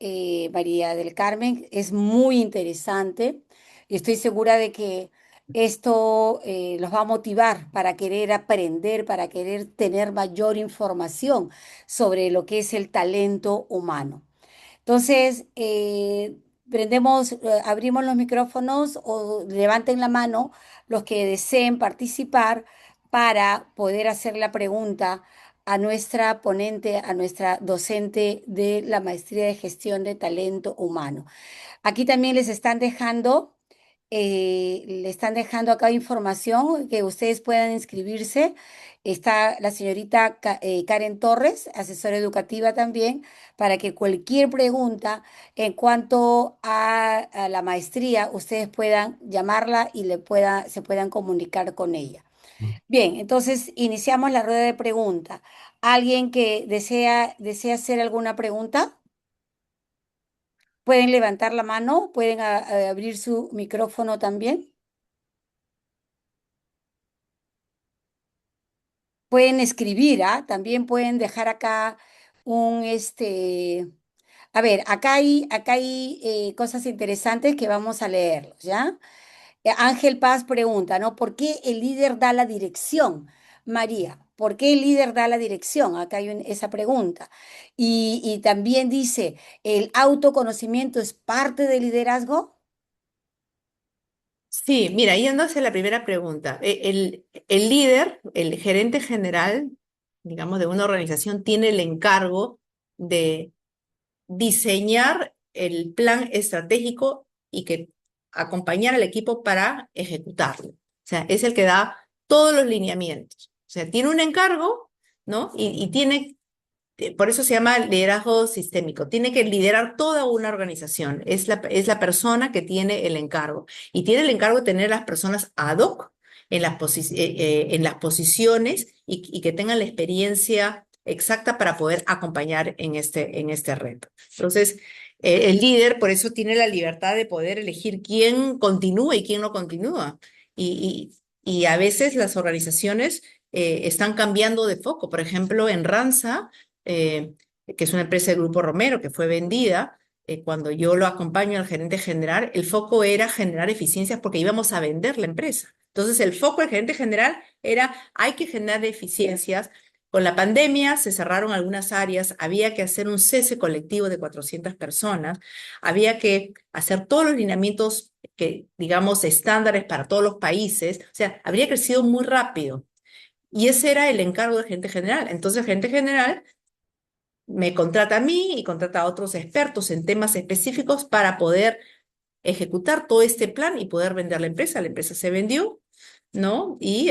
María del Carmen, es muy interesante y estoy segura de que esto los va a motivar para querer aprender, para querer tener mayor información sobre lo que es el talento humano. Entonces, abrimos los micrófonos o levanten la mano los que deseen participar para poder hacer la pregunta a nuestra ponente, a nuestra docente de la Maestría de Gestión de Talento Humano. Aquí también le están dejando acá información que ustedes puedan inscribirse. Está la señorita Karen Torres, asesora educativa también, para que cualquier pregunta en cuanto a la maestría, ustedes puedan llamarla y se puedan comunicar con ella. Bien, entonces iniciamos la rueda de preguntas. ¿Alguien que desea hacer alguna pregunta? Pueden levantar la mano, pueden abrir su micrófono también. Pueden escribir, ¿ah? También pueden dejar acá un. A ver, acá hay cosas interesantes que vamos a leerlos, ¿ya? Ángel Paz pregunta, ¿no? ¿Por qué el líder da la dirección? María, ¿por qué el líder da la dirección? Acá hay esa pregunta. Y también dice, ¿el autoconocimiento es parte del liderazgo? Sí, mira, yendo hacia la primera pregunta, el líder, el gerente general, digamos, de una organización, tiene el encargo de diseñar el plan estratégico y que acompañar al equipo para ejecutarlo. O sea, es el que da todos los lineamientos. O sea, tiene un encargo, ¿no? Y tiene por eso se llama liderazgo sistémico. Tiene que liderar toda una organización. Es la persona que tiene el encargo. Y tiene el encargo de tener las personas ad hoc en las posiciones y que tengan la experiencia exacta para poder acompañar en este reto. Entonces, el líder por eso tiene la libertad de poder elegir quién continúa y quién no continúa. Y a veces las organizaciones están cambiando de foco. Por ejemplo, en Ranza eh, que es una empresa del Grupo Romero que fue vendida, cuando yo lo acompaño al gerente general, el foco era generar eficiencias porque íbamos a vender la empresa. Entonces, el foco del gerente general era, hay que generar eficiencias. Con la pandemia se cerraron algunas áreas, había que hacer un cese colectivo de 400 personas, había que hacer todos los lineamientos que, digamos, estándares para todos los países, o sea, habría crecido muy rápido. Y ese era el encargo del gerente general. Entonces, el gerente general me contrata a mí y contrata a otros expertos en temas específicos para poder ejecutar todo este plan y poder vender la empresa. La empresa se vendió, ¿no? Y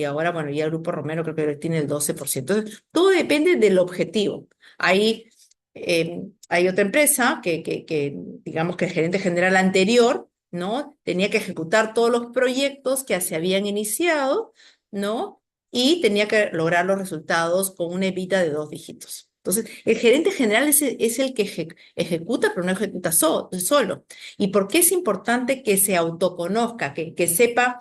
ahora, bueno, ya el Grupo Romero creo que tiene el 12%. Entonces, todo depende del objetivo. Hay otra empresa digamos que el gerente general anterior ¿no? Tenía que ejecutar todos los proyectos que se habían iniciado, ¿no? Y tenía que lograr los resultados con una evita de 2 dígitos. Entonces, el gerente general es el que ejecuta, pero no ejecuta solo. ¿Y por qué es importante que se autoconozca, que sepa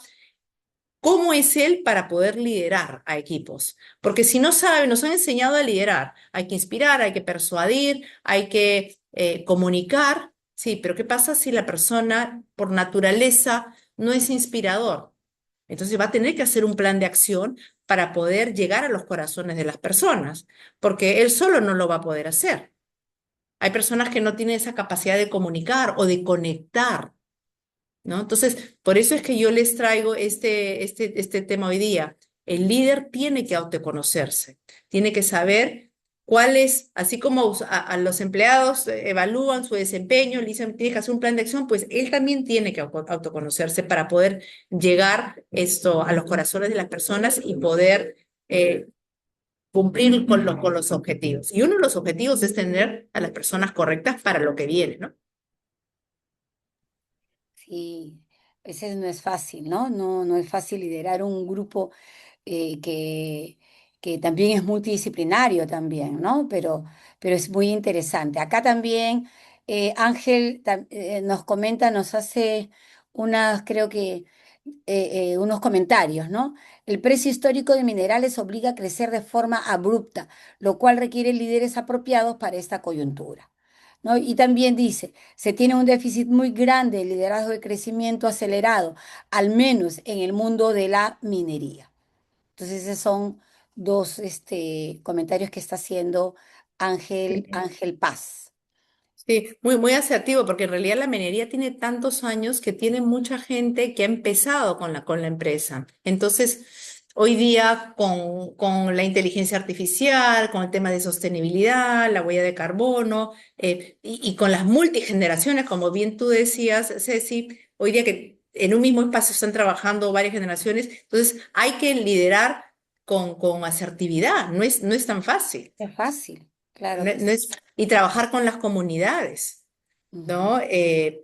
cómo es él para poder liderar a equipos? Porque si no sabe, nos han enseñado a liderar. Hay que inspirar, hay que persuadir, hay que comunicar. Sí, pero ¿qué pasa si la persona por naturaleza no es inspirador? Entonces va a tener que hacer un plan de acción para poder llegar a los corazones de las personas, porque él solo no lo va a poder hacer. Hay personas que no tienen esa capacidad de comunicar o de conectar, ¿no? Entonces, por eso es que yo les traigo este tema hoy día. El líder tiene que autoconocerse, tiene que saber cuál es, así como a los empleados evalúan su desempeño, le dicen, tiene que hacer un plan de acción, pues él también tiene que autoconocerse para poder llegar esto a los corazones de las personas y poder cumplir con los objetivos. Y uno de los objetivos es tener a las personas correctas para lo que viene, ¿no? Sí, a veces no es fácil, ¿no? No, no es fácil liderar un grupo eh, que, que también es multidisciplinario también, ¿no? Pero es muy interesante. Acá también Ángel nos comenta, nos hace creo que, unos comentarios, ¿no? El precio histórico de minerales obliga a crecer de forma abrupta, lo cual requiere líderes apropiados para esta coyuntura. ¿No? Y también dice, se tiene un déficit muy grande de liderazgo de crecimiento acelerado, al menos en el mundo de la minería. Entonces, esos son dos comentarios que está haciendo Ángel Paz. Sí, muy asertivo, porque en realidad la minería tiene tantos años que tiene mucha gente que ha empezado con la empresa. Entonces, hoy día con la inteligencia artificial, con el tema de sostenibilidad, la huella de carbono, y con las multigeneraciones, como bien tú decías, Ceci, hoy día que en un mismo espacio están trabajando varias generaciones, entonces hay que liderar con asertividad, no es tan fácil. Es fácil, claro No, que no sí. es, y trabajar con las comunidades, Ujú. ¿no? Y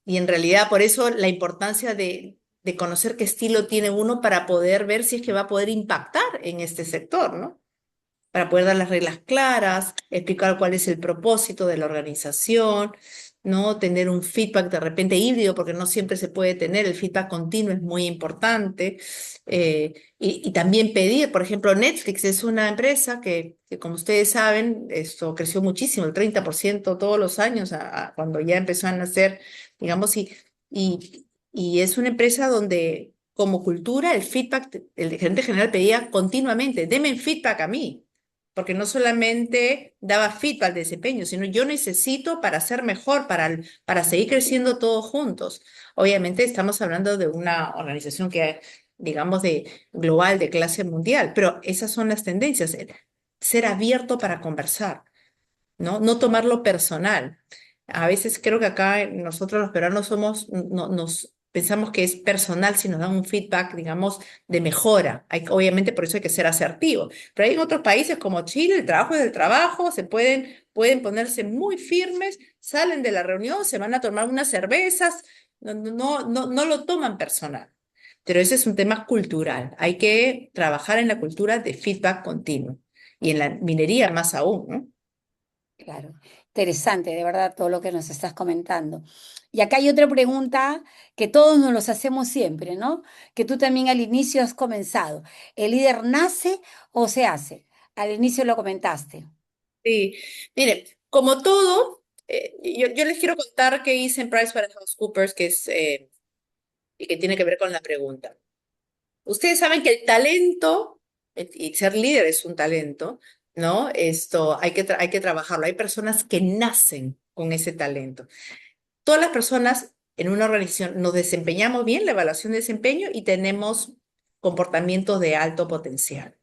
en realidad por eso la importancia de conocer qué estilo tiene uno para poder ver si es que va a poder impactar en este sector, ¿no? Para poder dar las reglas claras, explicar cuál es el propósito de la organización, ¿no? Tener un feedback de repente híbrido, porque no siempre se puede tener, el feedback continuo es muy importante. Y también pedir, por ejemplo, Netflix es una empresa que, como ustedes saben, esto creció muchísimo, el 30% todos los años, cuando ya empezó a nacer, digamos, y es una empresa donde como cultura el feedback, el gerente general pedía continuamente, denme feedback a mí, porque no solamente daba feedback al desempeño, sino yo necesito para ser mejor, para seguir creciendo todos juntos. Obviamente estamos hablando de una organización que, digamos, de global, de clase mundial, pero esas son las tendencias, ser abierto para conversar, ¿no? No tomarlo personal. A veces creo que acá nosotros los peruanos somos, nos pensamos que es personal si nos dan un feedback, digamos, de mejora. Obviamente por eso hay que ser asertivo. Pero hay en otros países como Chile, el trabajo es el trabajo, pueden ponerse muy firmes, salen de la reunión, se van a tomar unas cervezas, no lo toman personal. Pero ese es un tema cultural. Hay que trabajar en la cultura de feedback continuo. Y en la minería más aún, ¿no? Claro, interesante, de verdad, todo lo que nos estás comentando. Y acá hay otra pregunta que todos nos los hacemos siempre, ¿no? Que tú también al inicio has comenzado. ¿El líder nace o se hace? Al inicio lo comentaste. Sí, miren, como todo, yo les quiero contar qué hice en PricewaterhouseCoopers, y que tiene que ver con la pregunta. Ustedes saben que el talento, y ser líder es un talento, ¿no? Esto hay que trabajarlo. Hay personas que nacen con ese talento. Todas las personas en una organización nos desempeñamos bien la evaluación de desempeño y tenemos comportamientos de alto potencial.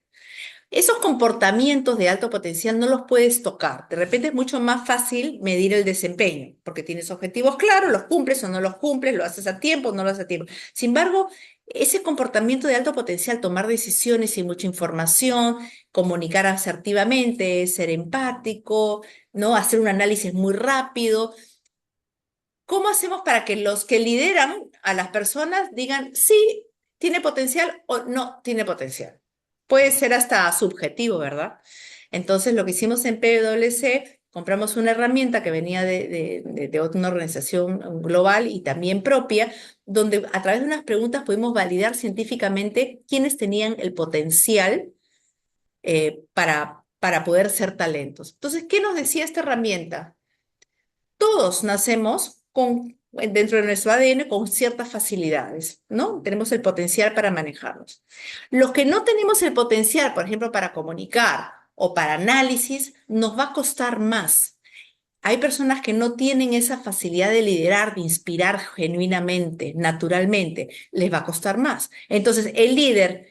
Esos comportamientos de alto potencial no los puedes tocar. De repente es mucho más fácil medir el desempeño, porque tienes objetivos claros, los cumples o no los cumples, lo haces a tiempo o no lo haces a tiempo. Sin embargo, ese comportamiento de alto potencial, tomar decisiones sin mucha información, comunicar asertivamente, ser empático, ¿no? Hacer un análisis muy rápido, ¿cómo hacemos para que los que lideran a las personas digan sí, tiene potencial o no tiene potencial? Puede ser hasta subjetivo, ¿verdad? Entonces, lo que hicimos en PwC, compramos una herramienta que venía de una organización global y también propia, donde a través de unas preguntas pudimos validar científicamente quiénes tenían el potencial para poder ser talentos. Entonces, ¿qué nos decía esta herramienta? Todos nacemos dentro de nuestro ADN con ciertas facilidades, ¿no? Tenemos el potencial para manejarlos. Los que no tenemos el potencial, por ejemplo, para comunicar o para análisis, nos va a costar más. Hay personas que no tienen esa facilidad de liderar, de inspirar genuinamente, naturalmente, les va a costar más. Entonces, el líder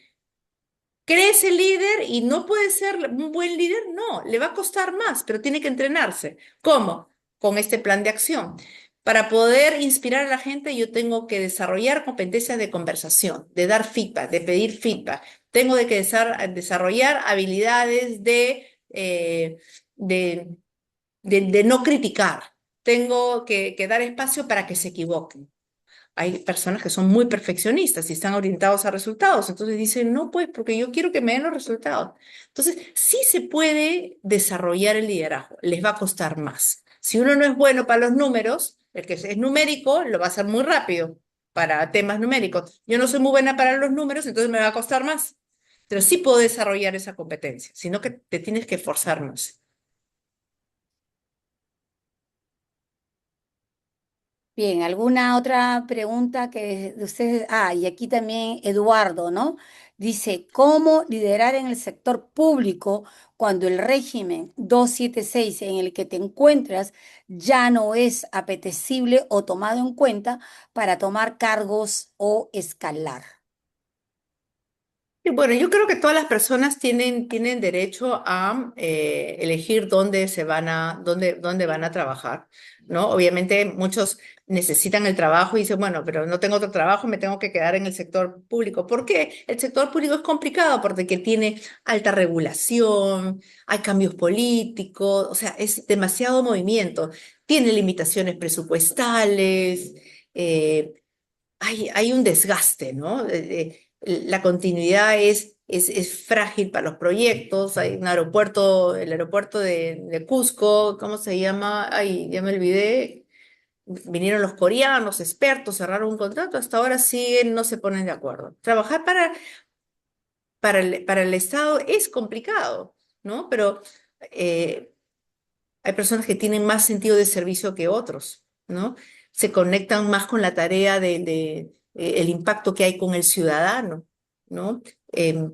¿crees el líder y no puede ser un buen líder? No, le va a costar más, pero tiene que entrenarse. ¿Cómo? Con este plan de acción. Para poder inspirar a la gente, yo tengo que desarrollar competencias de conversación, de dar feedback, de pedir feedback. Tengo que desarrollar habilidades de, de no criticar. Tengo que dar espacio para que se equivoquen. Hay personas que son muy perfeccionistas y están orientados a resultados. Entonces dicen, no, pues, porque yo quiero que me den los resultados. Entonces, sí se puede desarrollar el liderazgo, les va a costar más. Si uno no es bueno para los números, el que es numérico lo va a hacer muy rápido para temas numéricos. Yo no soy muy buena para los números, entonces me va a costar más. Pero sí puedo desarrollar esa competencia, sino que te tienes que esforzar más. Bien, ¿alguna otra pregunta que de ustedes? Ah, y aquí también Eduardo, ¿no? Dice, ¿cómo liderar en el sector público cuando el régimen 276 en el que te encuentras ya no es apetecible o tomado en cuenta para tomar cargos o escalar? Y bueno, yo creo que todas las personas tienen derecho a elegir dónde van a trabajar, ¿no? Obviamente muchos necesitan el trabajo y dicen, bueno, pero no tengo otro trabajo, me tengo que quedar en el sector público. ¿Por qué? El sector público es complicado porque tiene alta regulación, hay cambios políticos, o sea, es demasiado movimiento, tiene limitaciones presupuestales, eh, hay un desgaste, ¿no? La continuidad es frágil para los proyectos. Hay un aeropuerto, el aeropuerto de Cusco, ¿cómo se llama? Ay, ya me olvidé. Vinieron los coreanos, expertos, cerraron un contrato, hasta ahora siguen, no se ponen de acuerdo. Trabajar para el Estado es complicado, ¿no? Pero eh, hay personas que tienen más sentido de servicio que otros, ¿no? Se conectan más con la tarea el impacto que hay con el ciudadano, ¿no? Em,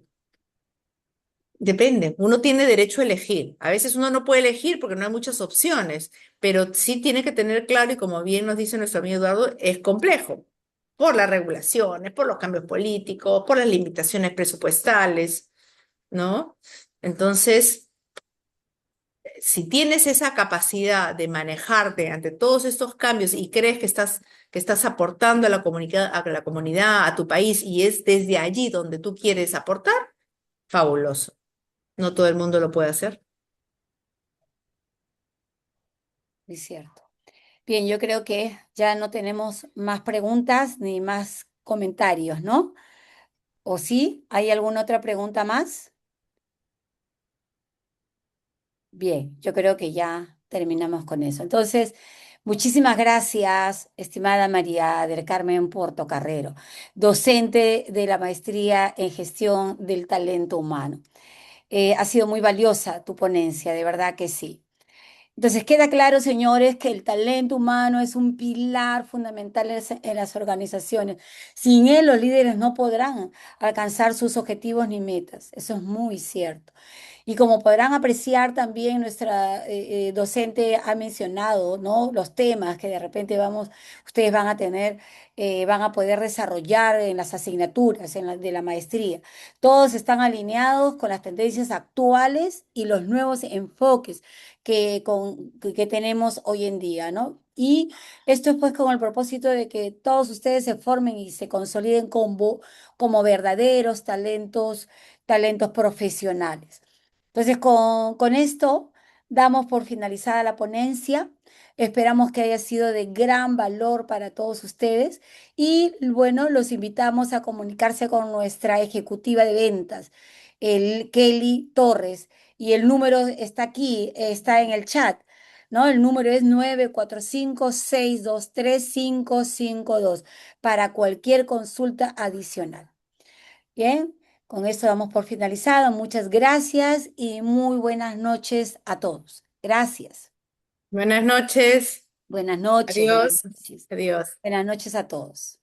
Depende, uno tiene derecho a elegir. A veces uno no puede elegir porque no hay muchas opciones, pero sí tiene que tener claro, y como bien nos dice nuestro amigo Eduardo, es complejo por las regulaciones, por los cambios políticos, por las limitaciones presupuestales, ¿no? Entonces, si tienes esa capacidad de manejarte ante todos estos cambios y crees que estás aportando a la comunidad, a tu país, y es desde allí donde tú quieres aportar, fabuloso. No todo el mundo lo puede hacer. Es cierto. Bien, yo creo que ya no tenemos más preguntas ni más comentarios, ¿no? ¿O sí? ¿Hay alguna otra pregunta más? Bien, yo creo que ya terminamos con eso. Entonces, muchísimas gracias, estimada María del Carmen Portocarrero, docente de la Maestría en Gestión del Talento Humano. Ha sido muy valiosa tu ponencia, de verdad que sí. Entonces, queda claro, señores, que el talento humano es un pilar fundamental en las organizaciones. Sin él, los líderes no podrán alcanzar sus objetivos ni metas. Eso es muy cierto. Y como podrán apreciar también, nuestra docente ha mencionado, ¿no? Los temas que de repente ustedes van a tener, van a poder desarrollar en las asignaturas de la maestría. Todos están alineados con las tendencias actuales y los nuevos enfoques que tenemos hoy en día, ¿no? Y esto es pues con el propósito de que todos ustedes se formen y se consoliden como verdaderos talentos profesionales. Entonces, con esto damos por finalizada la ponencia. Esperamos que haya sido de gran valor para todos ustedes y bueno, los invitamos a comunicarse con nuestra ejecutiva de ventas, el Kelly Torres, y el número está aquí, está en el chat, ¿no? El número es 945-623-552 para cualquier consulta adicional. Bien, con esto damos por finalizado. Muchas gracias y muy buenas noches a todos. Gracias. Buenas noches. Buenas noches, buenas Adiós. noches. Adiós. Buenas noches a todos.